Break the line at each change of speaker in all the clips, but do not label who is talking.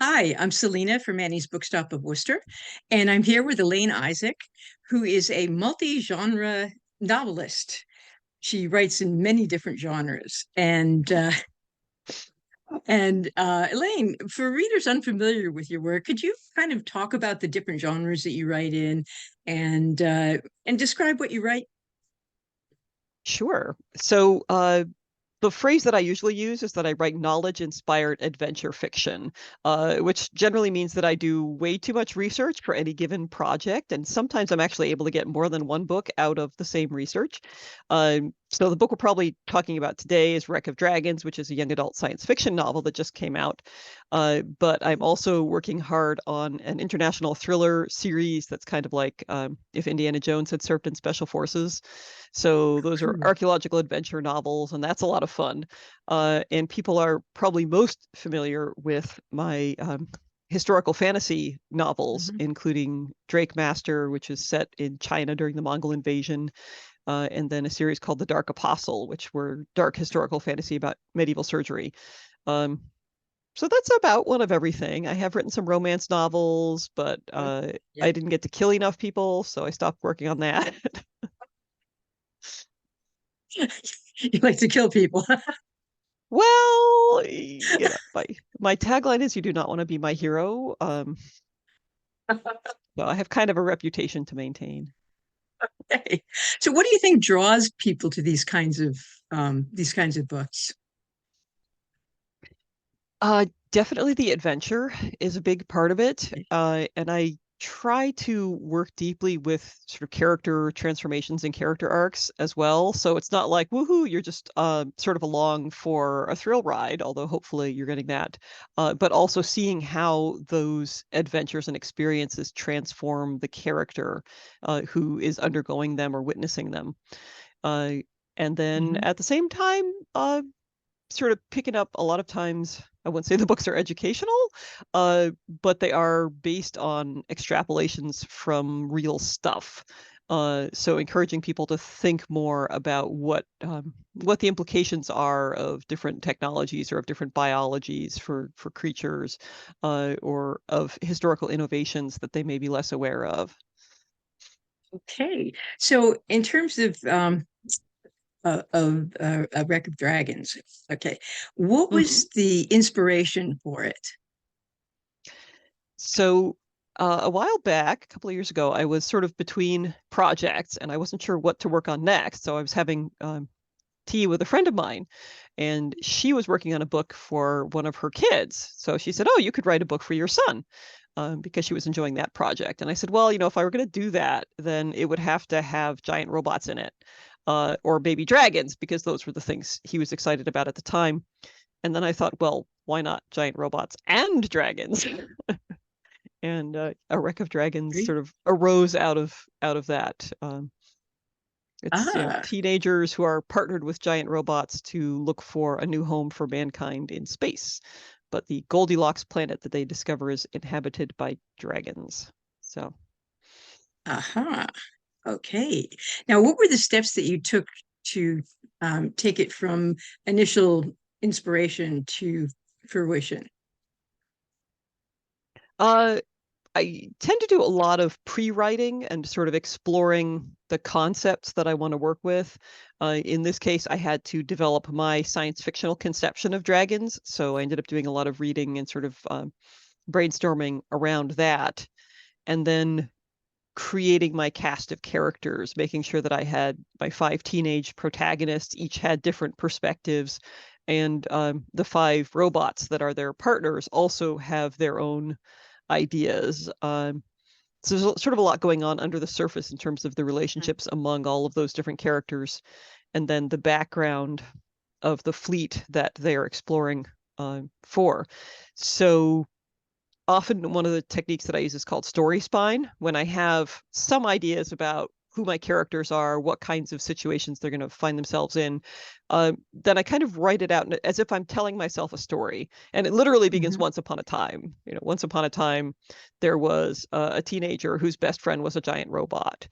Hi, I'm Selina from Annie's Bookstop of Worcester, and I'm here with Elaine Isaak, who is a multi-genre novelist. She writes in many different genres. Elaine, for readers unfamiliar with your work, could you kind of talk about the different genres that you write in and describe what you write?
Sure. The phrase that I usually use is that I write knowledge-inspired adventure fiction, which generally means that I do way too much research for any given project, and sometimes I'm actually able to get more than one book out of the same research. So the book we're probably talking about today is Wreck of Dragons, which is a young adult science fiction novel that just came out. But I'm also working hard on an international thriller series that's kind of like if Indiana Jones had served in special forces. So those are
Cool.
archaeological adventure novels, and that's a lot of fun. And people are probably most familiar with my historical fantasy novels,
Mhm.
including Drake Master, which is set in China during the Mongol invasion, and then a series called The Dark Apostle, which were dark historical fantasy about medieval surgery. Um, so that's about one of everything. I have written some romance novels, but
Yep.
I didn't get to kill enough people, so I stopped working on that.
You like to kill people.
Well, my tagline is "You do not want to be my hero." So I have kind of a reputation to maintain.
Okay. So what do you think draws people to these kinds of books?
Definitely the adventure is a big part of it. And I try to work deeply with sort of character transformations and character arcs as well. So it's not like, woohoo, you're just sort of along for a thrill ride, although hopefully you're getting that. But also seeing how those adventures and experiences transform the character who is undergoing them or witnessing them. Uh, and then
Mhm.
at the same time, sort of picking up a lot of times. I wouldn't say the books are educational, but they are based on extrapolations from real stuff. So encouraging people to think more about what the implications are of different technologies or of different biologies for creatures, or of historical innovations that they may be less aware of.
Okay. So in terms of A Wreck of Dragons, okay, what
Mhm.
was the inspiration for it?
So a while back, a couple of years ago, I was sort of between projects and I wasn't sure what to work on next. So I was having tea with a friend of mine, and she was working on a book for one of her kids. So she said, "Oh, you could write a book for your son," because she was enjoying that project. And I said, "Well, if I were going to do that, then it would have to have giant robots in it, or baby dragons, because those were the things he was excited about at the time." And then I thought, well, why not giant robots and dragons? And A Wreck of Dragons
Great.
sort of arose out of that. It's
Ah,
teenagers who are partnered with giant robots to look for a new home for mankind in space, but the Goldilocks planet that they discover is inhabited by dragons. So,
aha. Okay. Now, what were the steps that you took to take it from initial inspiration to fruition?
uh, I tend to do a lot of pre-writing and sort of exploring the concepts that I want to work with. In this case, I had to develop my science fictional conception of dragons, so I ended up doing a lot of reading and sort of brainstorming around that, and then creating my cast of characters, making sure that I had my five teenage protagonists, each had different perspectives, and the five robots that are their partners also have their own ideas. So there's sort of a lot going on under the surface in terms of the relationships among all of those different characters, and then the background of the fleet that they are exploring for. So often one of the techniques that I use is called story spine. When I have some ideas about who my characters are, what kinds of situations they're going to find themselves in, then I kind of write it out as if I'm telling myself a story. And it literally begins
Mhm.
once upon a time. Once upon a time, there was a teenager whose best friend was a giant robot.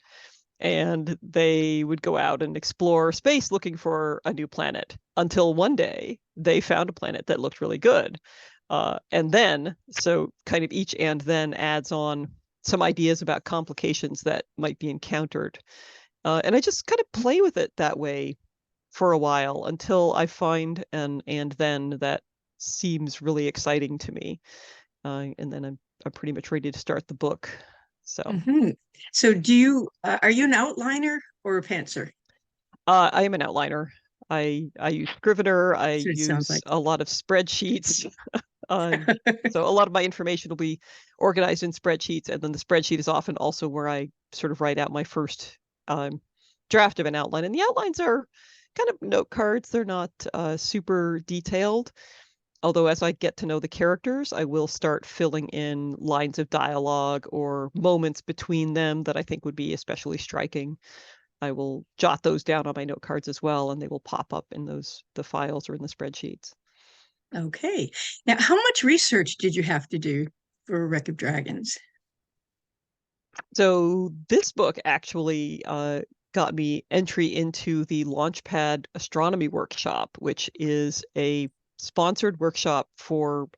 and they would go out and explore space looking for a new planet until one day they found a planet that looked really good. And then, so kind of each and then adds on some ideas about complications that might be encountered. And I just kind of play with it that way for a while until I find an and then that seems really exciting to me. And then I'm pretty much ready to start the book. So
Hmm. So are you an outliner or a pantser?
I am an outliner. I use Scrivener. I
That's what it sounds
use
like.
a lot of spreadsheets. Uh, so a lot of my information will be organized in spreadsheets, and then the spreadsheet is often also where I sort of write out my first draft of an outline. And the outlines are kind of note cards. They're not super detailed. Although as I get to know the characters, I will start filling in lines of dialogue or moments between them that I think would be especially striking. I will jot those down on my note cards as well, and they will pop up in the files or in the spreadsheets.
Okay. Now, how much research did you have to do for Wreck of Dragons?
So this book actually got me entry into the Launchpad Astronomy Workshop, which is a sponsored workshop for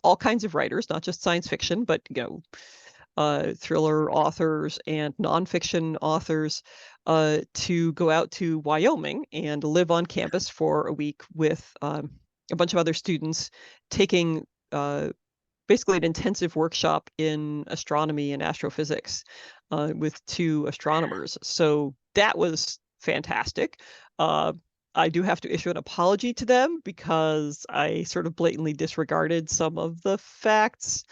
all kinds of writers, not just science fiction, but thriller authors and nonfiction authors to go out to Wyoming and live on campus for a week with a bunch of other students taking basically an intensive workshop in astronomy and astrophysics with two astronomers. So that was fantastic. Uh, I do have to issue an apology to them because I sort of blatantly disregarded some of the facts.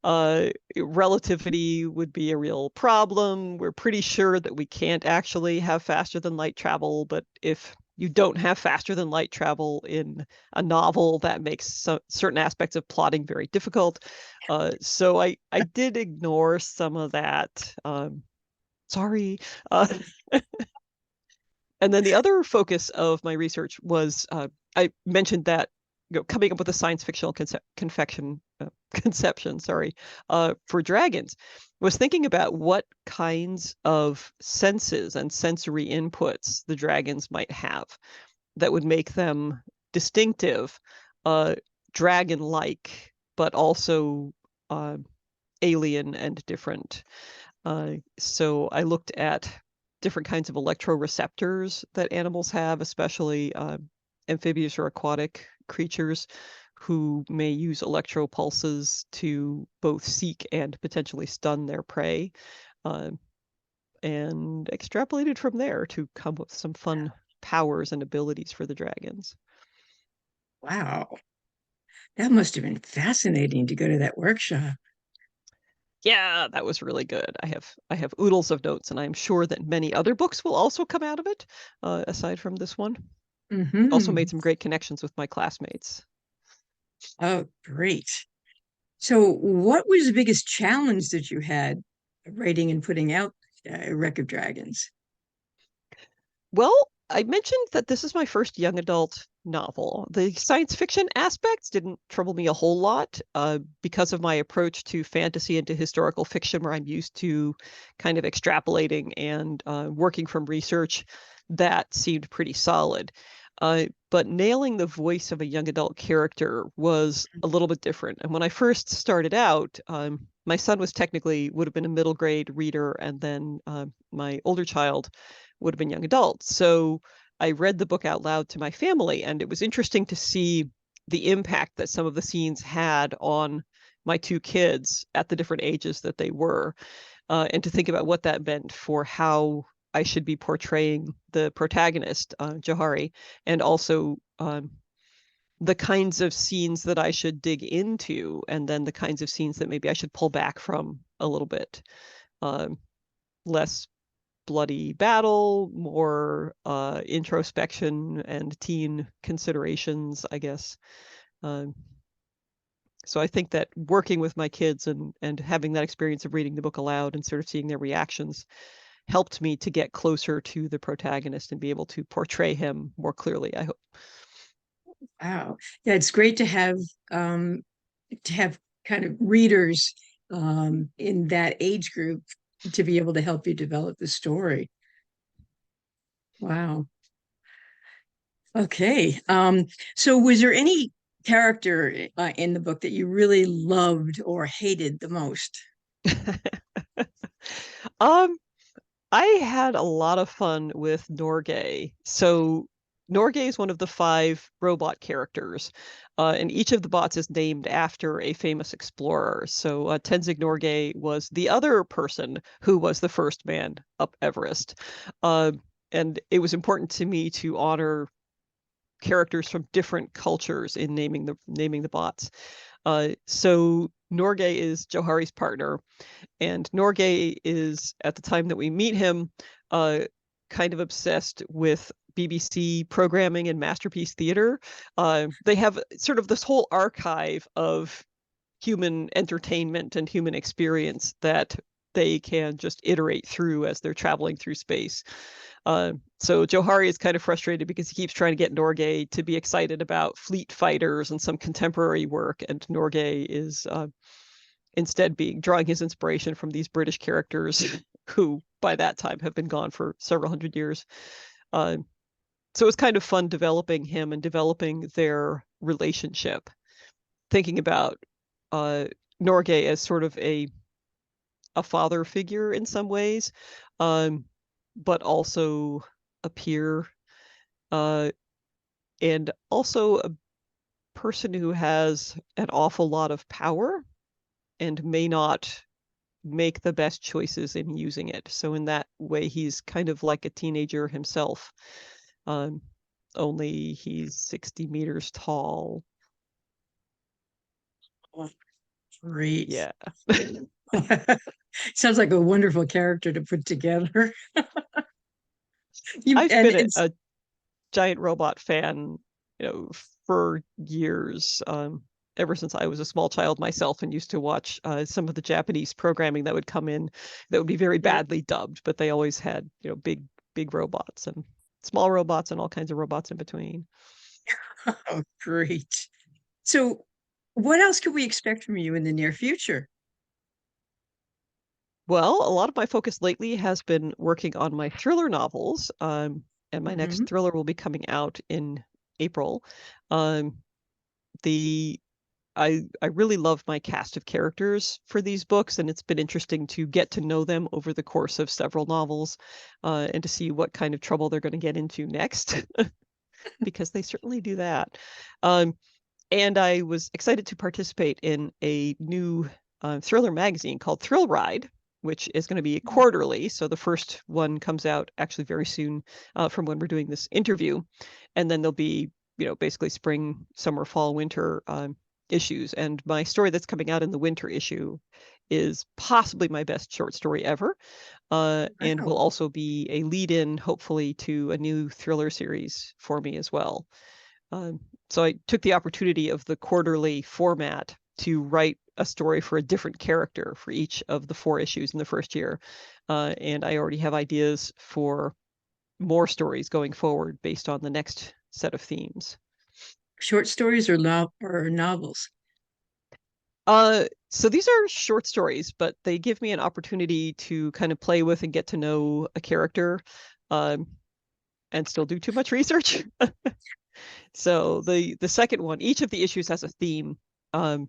Relativity would be a real problem. We're pretty sure that we can't actually have faster than light travel, but if you don't have faster than light travel in a novel, that makes certain aspects of plotting very difficult. So I did ignore some of that. Sorry. Uh, and then the other focus of my research was I mentioned that coming up with a science fictional conception, sorry, for dragons, was thinking about what kinds of senses and sensory inputs the dragons might have that would make them distinctive, uh, dragon-like, but also alien and different. So I looked at different kinds of electroreceptors that animals have, especially amphibious or aquatic creatures who may use electropulses to both seek and potentially stun their prey, uh, and extrapolated from there to come up with some fun powers and abilities for the dragons.
Wow, that must have been fascinating to go to that workshop.
Yeah, that was really good. I have oodles of notes, and I'm sure that many other books will also come out of it, aside from this one. Also
Hmm.
made some great connections with my classmates.
Oh, great. So, what was the biggest challenge that you had writing and putting out Wreck of Dragons?
Well, I mentioned that this is my first young adult novel. The science fiction aspects didn't trouble me a whole lot because of my approach to fantasy and to historical fiction, where I'm used to kind of extrapolating and working from research. That seemed pretty solid. But nailing the voice of a young adult character was a little bit different. And when I first started out, my son would have been a middle grade reader, and then my older child would have been young adults. So I read the book out loud to my family, and it was interesting to see the impact that some of the scenes had on my two kids at the different ages that they were, and to think about what that meant for how I should be portraying the protagonist, Johari, and also the kinds of scenes that I should dig into, and then the kinds of scenes that maybe I should pull back from a little bit. Um, Less bloody battle, more introspection and teen considerations, I guess. Um, so I think that working with my kids and having that experience of reading the book aloud and sort of seeing their reactions helped me to get closer to the protagonist and be able to portray him more clearly, I hope.
Wow. Yeah, it's great um, to have kind of readers in that age group to be able to help you develop the story. Wow. Okay. So was there any character in the book that you really loved or hated the most?
Um, I had a lot of fun with Norgay. So Norgay is one of the five robot characters, and each of the bots is named after a famous explorer. So Tenzing Norgay was the other person who was the first man up Everest. Uh, and it was important to me to honor characters from different cultures in naming the bots. So Norgay is Johari's partner, and Norgay is, at the time that we meet him, uh, kind of obsessed with BBC programming and Masterpiece Theater. They have sort of this whole archive of human entertainment and human experience that they can just iterate through as they're traveling through space. So Johari is kind of frustrated because he keeps trying to get Norgay to be excited about fleet fighters and some contemporary work, and Norgay is instead drawing his inspiration from these British characters who by that time have been gone for several hundred years. Uh, so it was kind of fun developing him and developing their relationship, thinking about uh, Norgay as sort of a father figure in some ways, um, but also a peer, uh, and also a person who has an awful lot of power and may not make the best choices in using it. So in that way, he's kind of like a teenager himself. Um, Only he's 60 meters tall.
Oh, great.
Yeah.
Sounds like a wonderful character to put together. You
I've
and
been
it's
a giant robot fan, for years. Ever since I was a small child myself and used to watch some of the Japanese programming that would come in that would be very
yeah.
badly dubbed, but they always had, big robots and small robots and all kinds of robots in between.
Oh, great. So, what else can we expect from you in the near future?
Well, a lot of my focus lately has been working on my thriller novels, and my next
Hmm.
thriller will be coming out in April. Um, the I really love my cast of characters for these books, and it's been interesting to get to know them over the course of several novels, and to see what kind of trouble they're going to get into next, because they certainly do that. Um, and I was excited to participate in a new thriller magazine called Thrill Ride, which is going to be quarterly. So the first one comes out actually very soon from when we're doing this interview, and then there'll be basically spring, summer, fall, winter issues. And my story that's coming out in the winter issue is possibly my best short story ever, and
Wow.
will also be a lead-in, hopefully, to a new thriller series for me as well. Um, so I took the opportunity of the quarterly format to write a story for a different character for each of the four issues in the first year. And I already have ideas for more stories going forward based on the next set of themes.
Short stories or novels?
So these are short stories, but they give me an opportunity to kind of play with and get to know a character, um, and still do too much research. So the second one, each of the issues has a theme, um,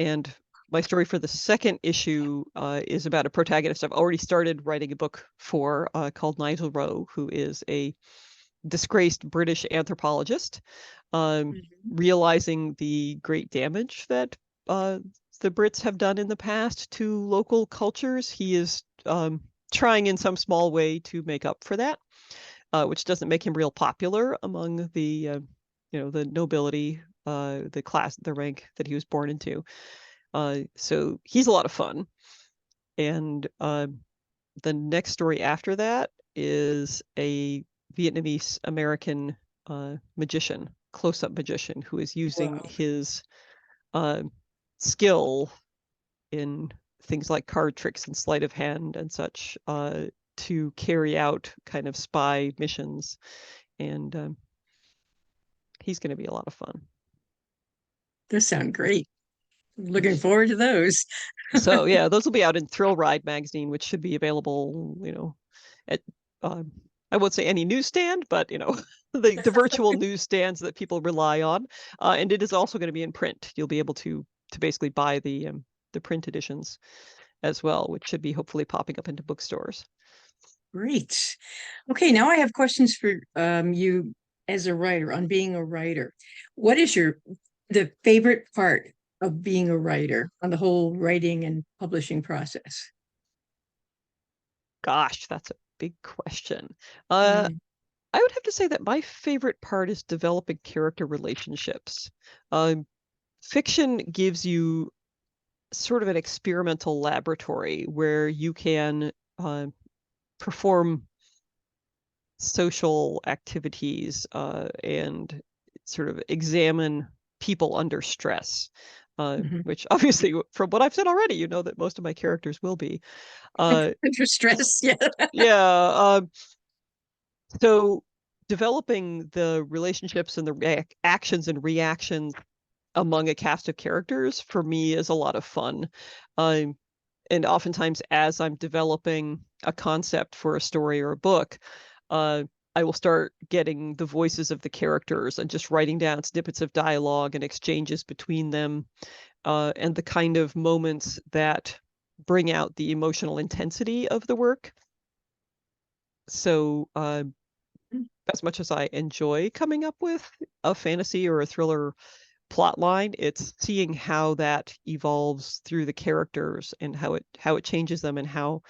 and my story for the second issue is about a protagonist I've already started writing a book for, called Nigel Rowe, who is a disgraced British anthropologist, um,
Mhm.
realizing the great damage that uh, the Brits have done in the past to local cultures. He is trying in some small way to make up for that, which doesn't make him real popular among the nobility, the class, the rank that he was born into. So he's a lot of fun. And the next story after that is a Vietnamese American magician, close-up magician, who is using
Wow.
his uh, skill in things like card tricks and sleight of hand and such, to carry out kind of spy missions. And he's going to be a lot of fun.
Those sound great. Looking forward to those.
So yeah, those will be out in Thrill Ride magazine, which should be available, at I won't say any newsstand, but the virtual newsstands that people rely on. And it is also going to be in print. You'll be able to basically buy the print editions as well, which should be hopefully popping up into bookstores.
Great. Okay, now I have questions for you as a writer on being a writer. What is the favorite part of being a writer on the whole writing and publishing process?
Gosh, that's a big question. Uh,
Mm,
I would have to say that my favorite part is developing character relationships. Um, Fiction gives you sort of an experimental laboratory where you can perform social activities and sort of examine people under stress.
mhm.
Which obviously, from what I've said already, you know that most of my characters will be. Uh,
Under stress, yeah.
yeah. So developing the relationships and the actions and reactions among a cast of characters for me is a lot of fun. Um, and oftentimes, as I'm developing a concept for a story or a book, uh, I will start getting the voices of the characters and just writing down snippets of dialogue and exchanges between them, and the kind of moments that bring out the emotional intensity of the work. So, as much as I enjoy coming up with a fantasy or a thriller plot line, it's seeing how that evolves through the characters and how it changes them and how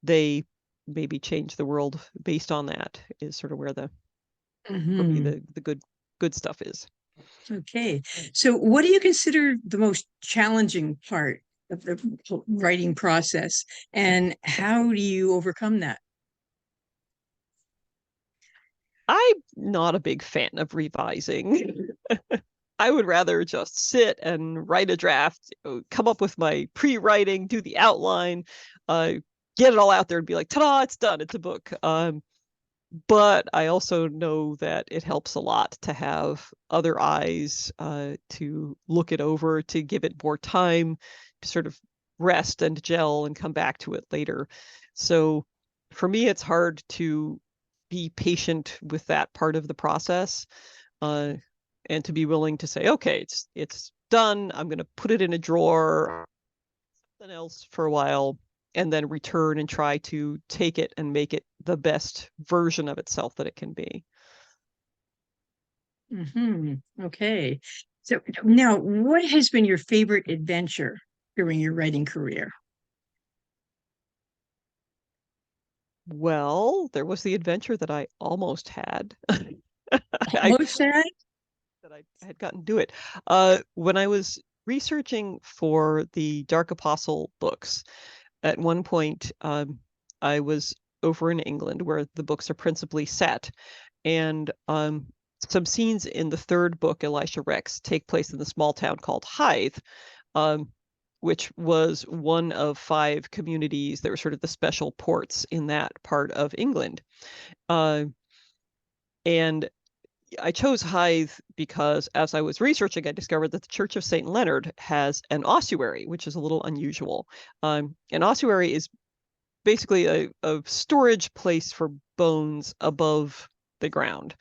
they maybe change the world based on that is sort of where for me
Mhm.
the good stuff is.
Okay. So, what do you consider the most challenging part of the writing process, and how do you overcome that?
I'm not a big fan of revising. I would rather just sit and write a draft, come up with my pre-writing, do the outline, uh, get it all out there and be like, ta-da, it's done, it's a book. But I also know that it helps a lot to have other eyes to look it over, to give it more time to sort of rest and gel and come back to it later. So for me, it's hard to be patient with that part of the process, uh, and to be willing to say, okay, it's done. I'm going to put it in a drawer, something else for a while, and then return and try to take it and make it the best version of itself that it can be.
Okay. So now, what has been your favorite adventure during your writing career?
Well, there was the adventure that I almost had. I
Almost sad?
that I had gotten to do it. When I was researching for the Dark Apostle books, at one point, I was over in England where the books are principally set, and some scenes in the third book, Elisha Rex, take place in the small town called Hythe, um, which was one of 5 communities that were sort of the special ports in that part of England. Uh, and I chose Hythe because as I was researching, I discovered that the Church of St. Leonard has an ossuary, which is a little unusual. An ossuary is basically a storage place for bones above the ground.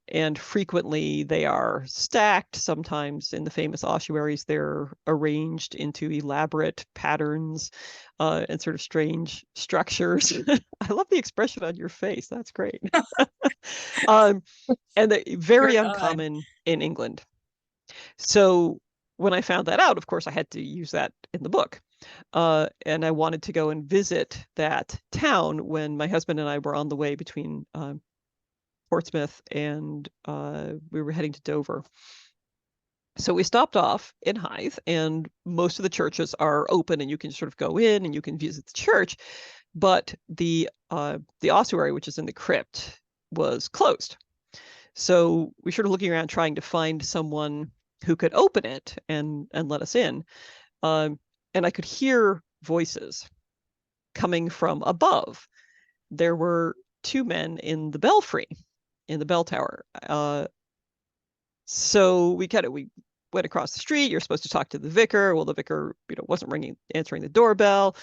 And frequently they are stacked. Sometimes in the famous ossuaries, they're arranged into elaborate patterns and sort of strange structures. I love the expression on your face. That's great. um, and they're very
Very odd.
uncommon in England. So when I found that out, of course, I had to use that in the book. And I wanted to go and visit that town when my husband and I were on the way between Portsmouth and we were heading to Dover. So we stopped off in Hythe, and most of the churches are open, and you can sort of go in and you can visit the church. But the ossuary, which is in the crypt, was closed. So we started looking around trying to find someone who could open it and let us in. Um, and I could hear voices coming from above. There were 2 men in the belfry, in the bell tower. So we went across the street. You're supposed to talk to the vicar. Well, the vicar, wasn't answering the doorbell,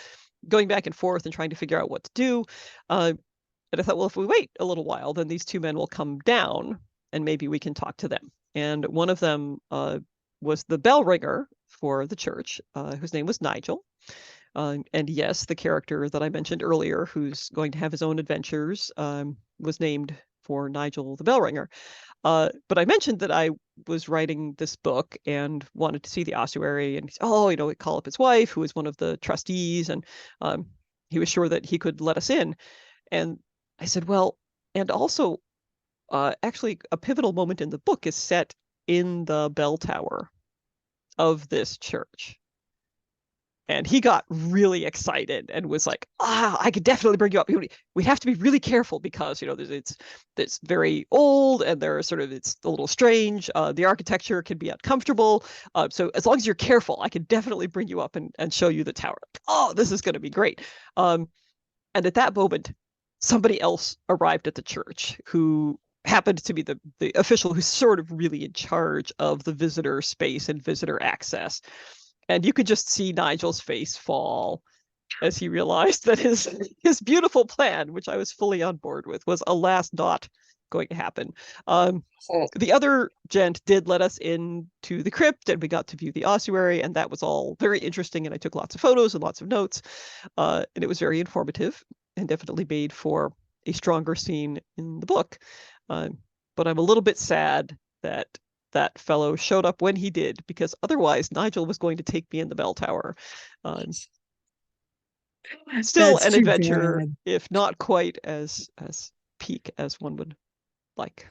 going back and forth and trying to figure out what to do. And I thought, well, if we wait a little while, then these two men will come down and maybe we can talk to them. And one of them was the bell ringer for the church, whose name was Nigel. And yes, the character that I mentioned earlier, who's going to have his own adventures, was named for Nigel the bell ringer. But I mentioned that I was writing this book and wanted to see the ossuary, and call up his wife, who was one of the trustees, and he was sure that he could let us in. And I said, well, and also, actually, a pivotal moment in the book is set in the bell tower of this church. And he got really excited and was like, I could definitely bring you up. We have to be really careful because, it's very old and it's a little strange. The architecture can be uncomfortable. So as long as you're careful, I can definitely bring you up and show you the tower. Oh, this is going to be great. And at that moment, somebody else arrived at the church who happened to be the official who's sort of really in charge of the visitor space and visitor access. And you could just see Nigel's face fall as he realized that his beautiful plan, which I was fully on board with, was alas not going to happen. The other gent did let us into the crypt, and we got to view the ossuary, and that was all very interesting. And I took lots of photos and lots of notes, and it was very informative and definitely made for a stronger scene in the book. But I'm a little bit sad that fellow showed up when he did, because otherwise Nigel was going to take me in the bell tower. Still
That's
an
too
adventure,
bad.
if not quite as peak as one would like.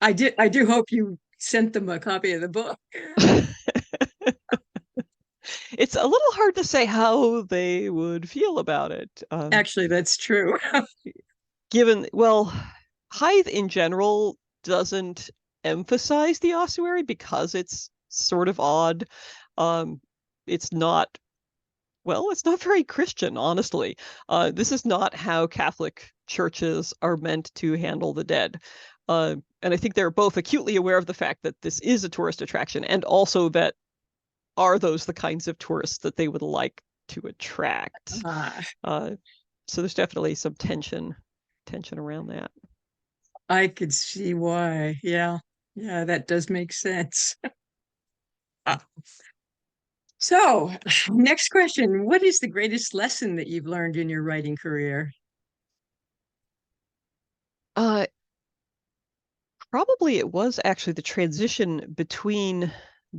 I do hope you sent them a copy of the book.
It's a little hard to say how they would feel about it.
Actually, that's true.
Well, Hythe in general doesn't emphasize the ossuary because it's sort of odd. It's not very Christian, honestly. This is not how Catholic churches are meant to handle the dead. And I think they're both acutely aware of the fact that this is a tourist attraction, and also that are those the kinds of tourists that they would like to attract. So there's definitely some tension around that.
I could see why. Yeah. Yeah, that does make sense. So, next question. What is the greatest lesson that you've learned in your writing career?
Probably it was actually the transition between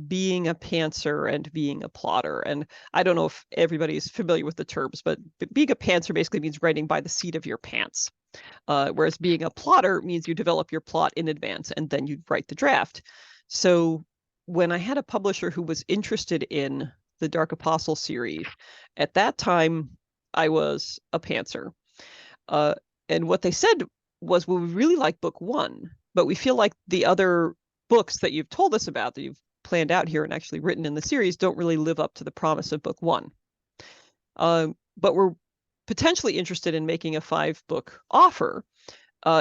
being a pantser and being a plotter. And I don't know if everybody's familiar with the terms, but being a pantser basically means writing by the seat of your pants. Whereas being a plotter means you develop your plot in advance and then you write the draft. So when I had a publisher who was interested in the Dark Apostle series, at that time I was a pantser. And what they said was, well, we really like book one, but we feel like the other books that you've told us about, that you've planned out here and actually written in the series, don't really live up to the promise of book one. But we're potentially interested in making a 5-book offer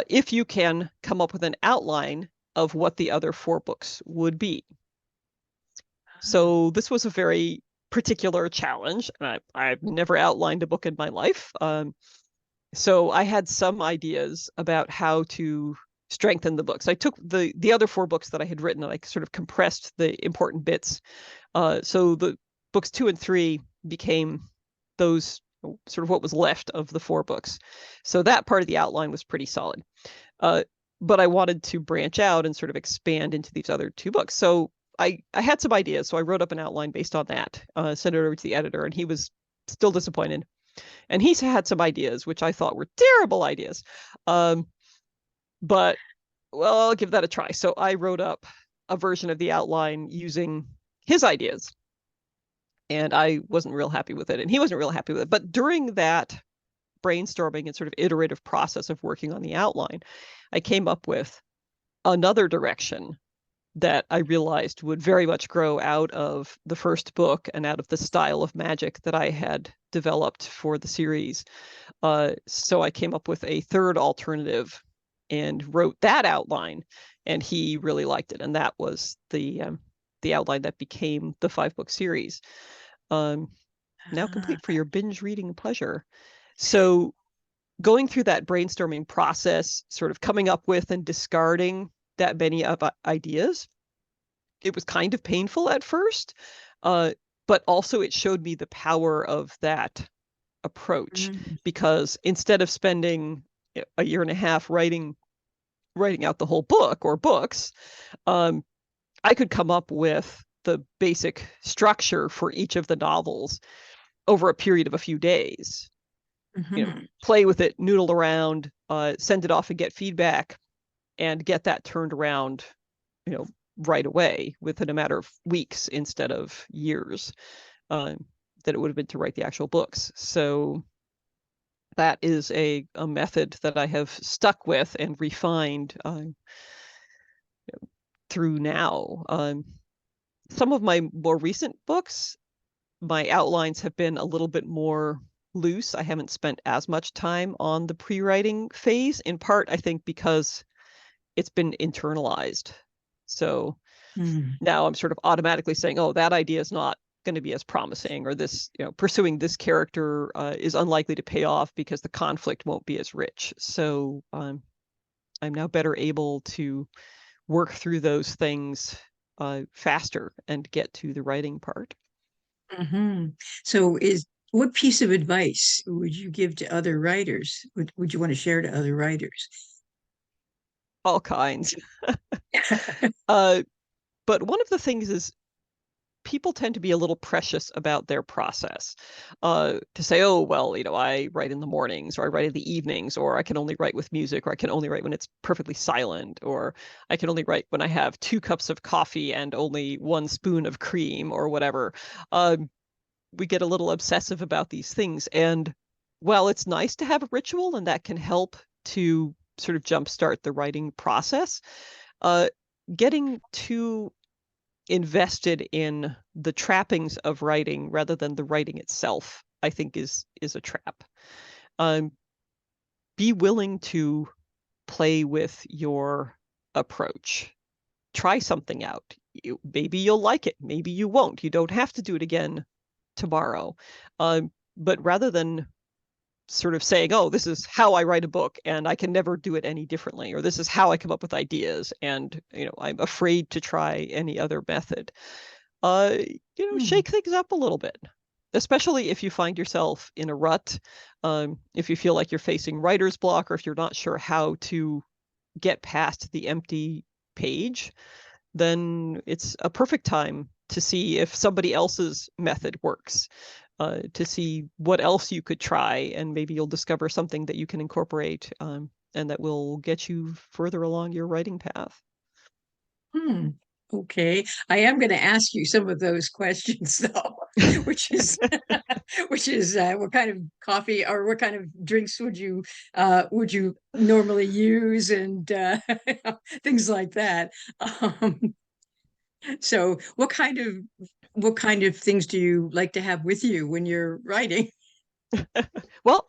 if you can come up with an outline of what the other 4 books would be. So this was a very particular challenge, and I've never outlined a book in my life. So I had some ideas about how to strengthen the books. I took the other 4 books that I had written and I sort of compressed the important bits. So the books 2 and 3 became those sort of what was left of the 4 books. So that part of the outline was pretty solid. But I wanted to branch out and sort of expand into these other 2 books. So I had some ideas. So I wrote up an outline based on that, sent it over to the editor, and he was still disappointed. And he's had some ideas, which I thought were terrible ideas. But, well, I'll give that a try. So I wrote up a version of the outline using his ideas. And I wasn't real happy with it. And he wasn't real happy with it. But during that brainstorming and sort of iterative process of working on the outline, I came up with another direction that I realized would very much grow out of the first book and out of the style of magic that I had developed for the series. So I came up with a third alternative and wrote that outline, and he really liked it. And that was the the outline that became the 5-book series. Now complete for your binge reading pleasure. So going through that brainstorming process, sort of coming up with and discarding that many of ideas, it was kind of painful at first, but also it showed me the power of that approach, because instead of spending a year and a half writing out the whole book or books, I could come up with the basic structure for each of the novels over a period of a few days. Play with it, noodle around, send it off and get feedback, and get that turned around, right away within a matter of weeks instead of years that it would have been to write the actual books. So that is a method that I have stuck with and refined through now. Some of my more recent books, my outlines have been a little bit more loose. I haven't spent as much time on the pre-writing phase, in part, I think, because it's been internalized. So now I'm sort of automatically saying, oh, that idea is not going to be as promising, or this, pursuing this character is unlikely to pay off because the conflict won't be as rich. So I'm now better able to work through those things faster and get to the writing part.
So what piece of advice would you give to other writers? Would you want to share to other writers?
All kinds. But one of the things is people tend to be a little precious about their process. To say, oh, well, I write in the mornings, or I write in the evenings, or I can only write with music, or I can only write when it's perfectly silent, or I can only write when I have 2 cups of coffee and only 1 spoon of cream, or whatever. We get a little obsessive about these things. And while it's nice to have a ritual and that can help to sort of jumpstart the writing process, getting too invested in the trappings of writing rather than the writing itself, I think is a trap. Be willing to play with your approach. Try something out. Maybe you'll like it. Maybe you won't. You don't have to do it again tomorrow. But rather than sort of saying, oh, this is how I write a book and I can never do it any differently, or this is how I come up with ideas and I'm afraid to try any other method, shake things up a little bit, especially if you find yourself in a rut, if you feel like you're facing writer's block, or if you're not sure how to get past the empty page. Then it's a perfect time to see if somebody else's method works, to see what else you could try, and maybe you'll discover something that you can incorporate, and that will get you further along your writing path.
Okay, I am going to ask you some of those questions though, which is what kind of coffee or what kind of drinks would you normally use, and things like that. So what kind of things do you like to have with you when you're writing?
Well,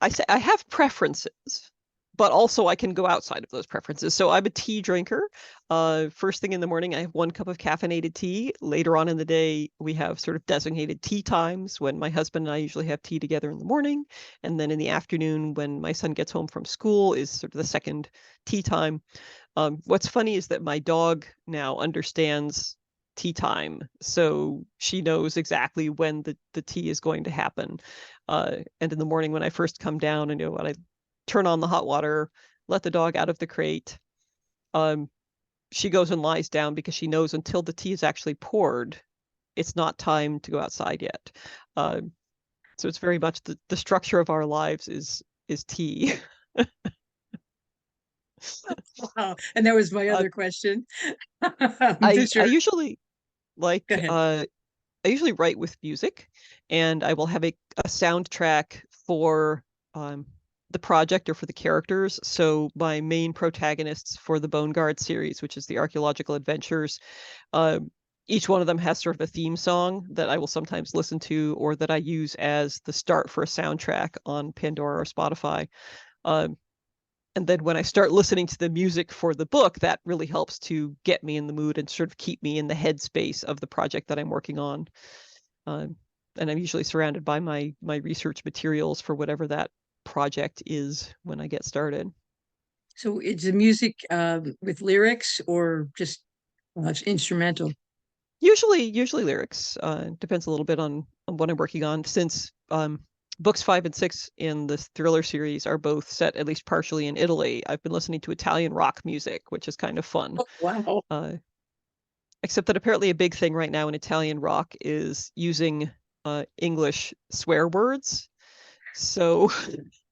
I say I have preferences, but also I can go outside of those preferences. So I'm a tea drinker. First thing in the morning, I have 1 cup of caffeinated tea. Later on in the day, we have sort of designated tea times when my husband and I usually have tea together in the morning. And then in the afternoon, when my son gets home from school, is sort of the second tea time. What's funny is that my dog now understands tea time. So she knows exactly when the tea is going to happen. And in the morning when I first come down, and when I turn on the hot water, let the dog out of the crate, she goes and lies down because she knows until the tea is actually poured, it's not time to go outside yet. So it's very much the structure of our lives is tea.
Wow. And that was my other question.
I
Sure.
usually
Go
like
ahead.
I usually write with music, and I will have a soundtrack for the project or for the characters. So my main protagonists for the Bone Guard series, which is the archaeological adventures, uh, each one of them has sort of a theme song that I will sometimes listen to, or that I use as the start for a soundtrack on Pandora or Spotify. Um, And then when I start listening to the music for the book, that really helps to get me in the mood and sort of keep me in the headspace of the project that I'm working on. And I'm usually surrounded by my research materials for whatever that project is when I get started.
So it's the music with lyrics or just instrumental?
Usually lyrics. Depends a little bit on what I'm working on. Since books 5 and 6 in the thriller series are both set at least partially in Italy, I've been listening to Italian rock music, which is kind of fun.
Oh, wow.
Uh, Except that apparently a big thing right now in Italian rock is using English swear words. So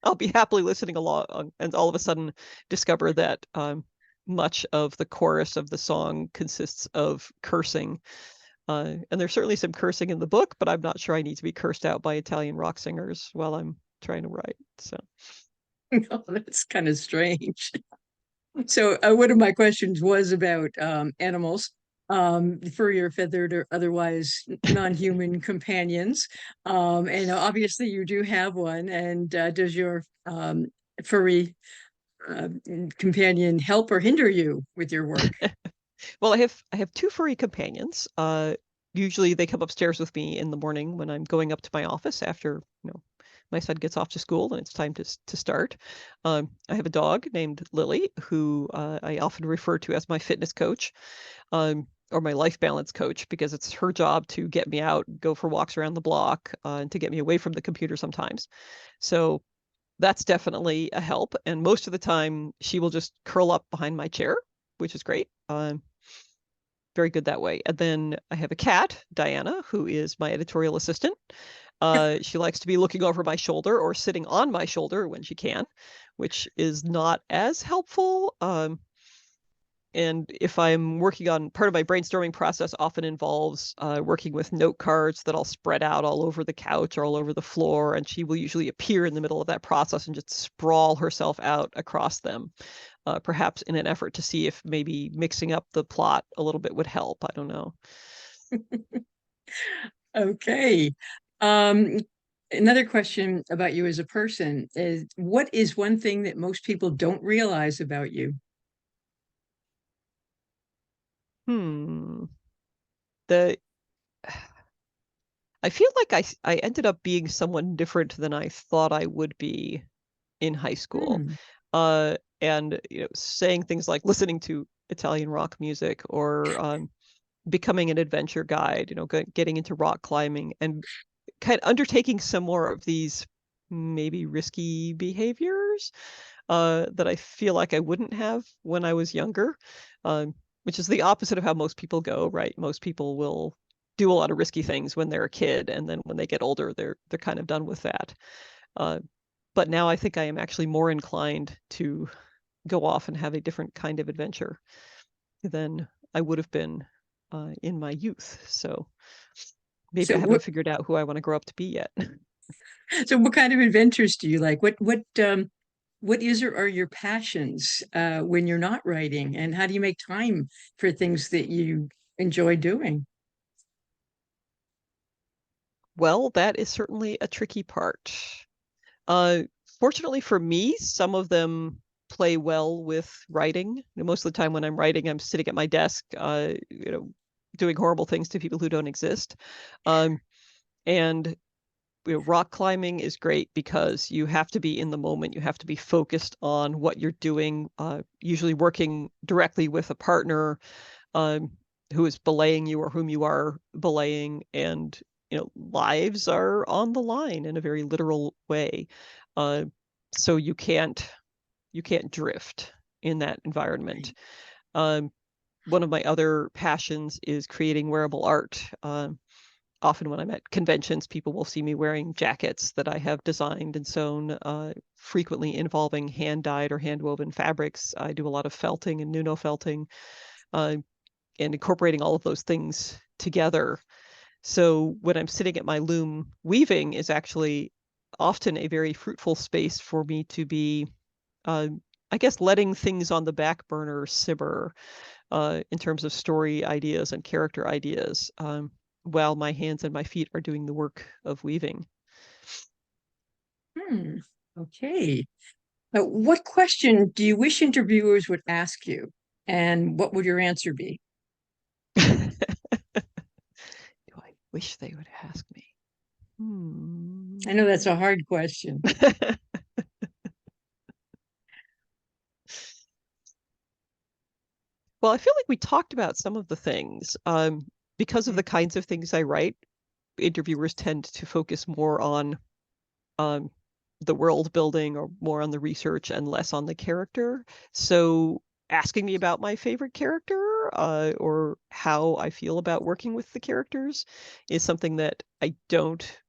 I'll be happily listening a lot and all of a sudden discover that much of the chorus of the song consists of cursing. And there's certainly some cursing in the book, but I'm not sure I need to be cursed out by Italian rock singers while I'm trying to write. So,
Oh, that's kind of strange. So one of my questions was about animals, furry or feathered or otherwise non-human companions. And obviously you do have one. And does your furry uh, companion help or hinder you with your work?
well, I have two furry companions. Usually they come upstairs with me in the morning when I'm going up to my office after, my son gets off to school and it's time to start. I have a dog named Lily, who I often refer to as my fitness coach, or my life balance coach, because it's her job to get me out, go for walks around the block, and to get me away from the computer sometimes. So that's definitely a help. And most of the time, she will just curl up behind my chair, which is great. Very good that way. And then I have a cat, Diana, who is my editorial assistant. She likes to be looking over my shoulder or sitting on my shoulder when she can, which is not as helpful. And if I'm working on part of my brainstorming process, often involves working with note cards that I'll spread out all over the couch or all over the floor, and she will usually appear in the middle of that process and just sprawl herself out across them, perhaps in an effort to see if maybe mixing up the plot a little bit would help. I don't know.
Okay. Um, Another question about you as a person is what is one thing that most people don't realize about you?
Hmm. The I feel like I ended up being someone different than I thought I would be in high school.
Hmm.
And saying things like listening to Italian rock music or becoming an adventure guide, getting into rock climbing and kind of undertaking some more of these maybe risky behaviors that I feel like I wouldn't have when I was younger, which is the opposite of how most people go, right? Most people will do a lot of risky things when they're a kid, and then when they get older, they're kind of done with that. Uh, but now I think I am actually more inclined to go off and have a different kind of adventure than I would have been in my youth. So maybe
So
I
what
haven't figured out who I want to grow up to be yet.
so what kind of adventures do you like? What is or are your passions when you're not writing? And how do you make time for things that you enjoy doing?
Well, that is certainly a tricky part. Uh, Fortunately for me, some of them play well with writing. Most of the time when I'm writing, I'm sitting at my desk, doing horrible things to people who don't exist. Um, and rock climbing is great because you have to be in the moment. You have to be focused on what you're doing, usually working directly with a partner um, who is belaying you or whom you are belaying, and lives are on the line in a very literal way. Uh, so you can't drift in that environment. Um, One of my other passions is creating wearable art. Often when I'm at conventions, people will see me wearing jackets that I have designed and sewn, frequently involving hand dyed or hand woven fabrics. I do a lot of felting and nuno felting, uh, and incorporating all of those things together. So when I'm sitting at my loom, weaving is actually often a very fruitful space for me to be, uh, I guess, letting things on the back burner simmer in terms of story ideas and character ideas, while my hands and my feet are doing the work of weaving.
Hmm. Okay. What question do you wish interviewers would ask you, and what would your answer be?
Do I wish they would ask me?
I know that's a hard question.
Well, I feel like we talked about some of the things. Because of the kinds of things I write, interviewers tend to focus more on um, the world building or more on the research and less on the character. So asking me about my favorite character or how I feel about working with the characters is something that I don't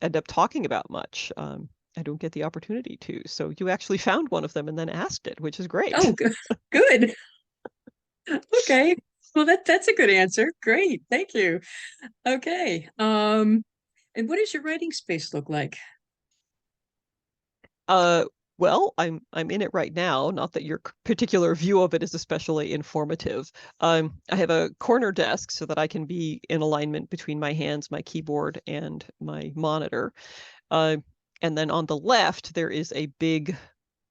end up talking about much. I don't get the opportunity to. So you actually found one of them and then asked it, which is great.
Oh, good. Good. Okay. Well, that's a good answer. Great. Thank you. Okay. And what does your writing space look like?
Uh, well, I'm in it right now. Not that your particular view of it is especially informative. I have a corner desk so that I can be in alignment between my hands, my keyboard, and my monitor. Uh, and then on the left, there is a big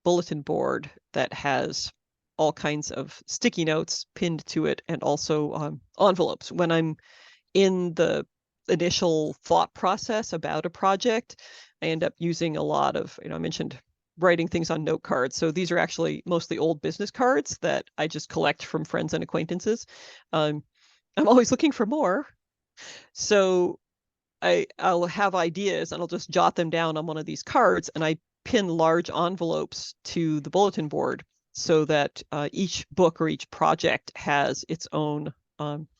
bulletin board that has all kinds of sticky notes pinned to it and also envelopes. When I'm in the initial thought process about a project, I end up using a lot of, I mentioned writing things on note cards. So these are actually mostly old business cards that I just collect from friends and acquaintances. Um, I'm always looking for more. So I'll have ideas and I'll just jot them down on one of these cards and I pin large envelopes to the bulletin board so that each book or each project has its own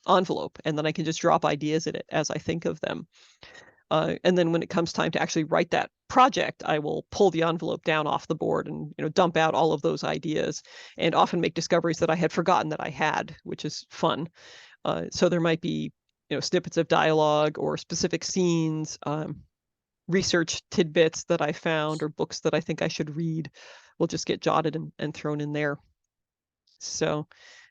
envelope, and then I can just drop ideas in it as I think of them. And then when it comes time to actually write that project, I will pull the envelope down off the board and dump out all of those ideas, and often make discoveries that I had forgotten that I had, which is fun. So there might be snippets of dialogue or specific scenes, research tidbits that I found, or books that I think I should read will just get jotted and thrown in there. So,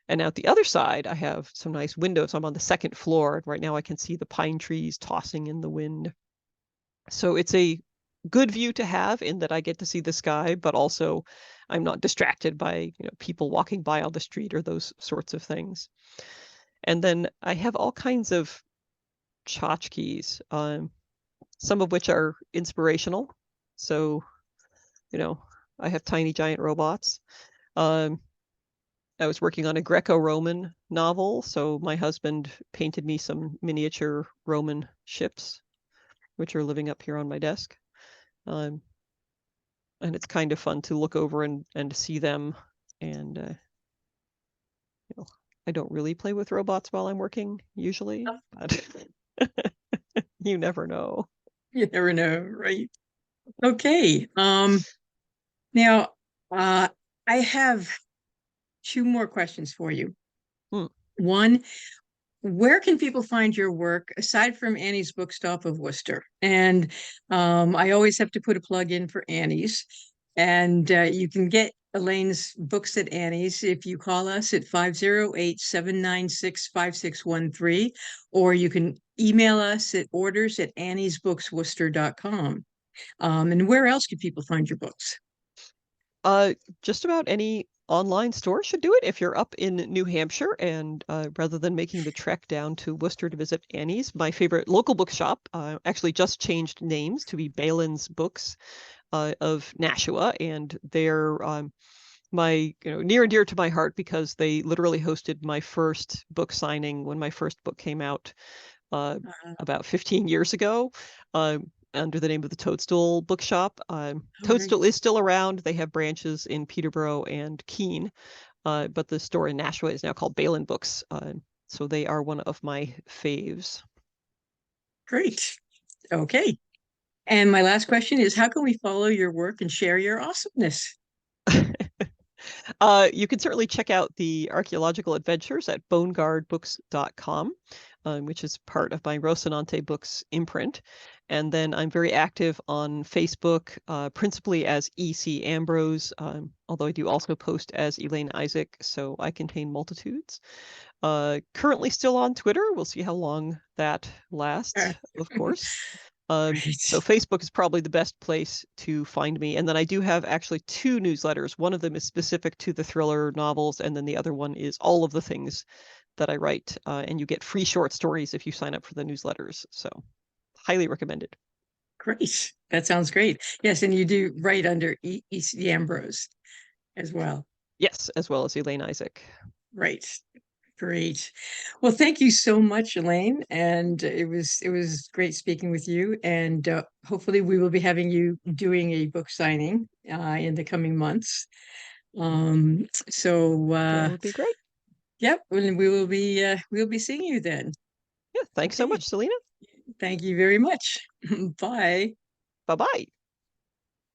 and out the other side, I have some nice windows. I'm on the second floor. Right now I can see the pine trees tossing in the wind. So it's a good view to have in that I get to see the sky, but also I'm not distracted by people walking by on the street or those sorts of things. And then I have all kinds of tchotchkes, some of which are inspirational. So, I have tiny giant robots. Um, I was working on a Greco-Roman novel, so my husband painted me some miniature Roman ships, which are living up here on my desk. Um, and it's kind of fun to look over and see them. And I don't really play with robots while I'm working usually, but you never know.
You never know, right? Okay. Now, uh, I have two more questions for you.
Hmm.
One, where can people find your work aside from Annie's Bookstop of Worcester? And I always have to put a plug in for Annie's. And you can get Elaine's books at Annie's if you call us at 508-796-5613, or you can email us at orders@anniesbooksworcester.com. And where else can people find your books?
Just about any online store should do it if you're up in New Hampshire, and rather than making the trek down to Worcester to visit Annie's, my favorite local bookshop actually just changed names to be Balin's Books of Nashua, and they're my near and dear to my heart because they literally hosted my first book signing when my first book came out about 15 years ago. Under the name of the Toadstool Bookshop. Toadstool is still around. They have branches in Peterborough and Keene, but the store in Nashua is now called Balin Books. So they are one of my faves.
Great. Okay. And my last question is, how can we follow your work and share your awesomeness?
You can certainly check out the archaeological adventures at boneguardbooks.com, which is part of my Rocinante Books imprint. And then I'm very active on Facebook, principally as E.C. Ambrose, although I do also post as Elaine Isaak, so I contain multitudes. Currently still on Twitter. We'll see how long that lasts, of course. So
Great.
Facebook is probably the best place to find me. And then I do have actually two newsletters. One of them is specific to the thriller novels, and then the other one is all of the things that I write. And you get free short stories if you sign up for the newsletters. So highly recommended.
Great. That sounds great. Yes, and you do write under E.C. Ambrose as well.
Yes, as well as Elaine Isaak.
Right. Great. Well, thank you so much, Elaine. And it was great speaking with you. And hopefully we will be having you doing a book signing in the coming months. So
That would be great.
yep, and we'll be seeing you then.
Yeah, thanks so
Okay.
much, Selina.
Thank you very much. Bye.
Bye bye.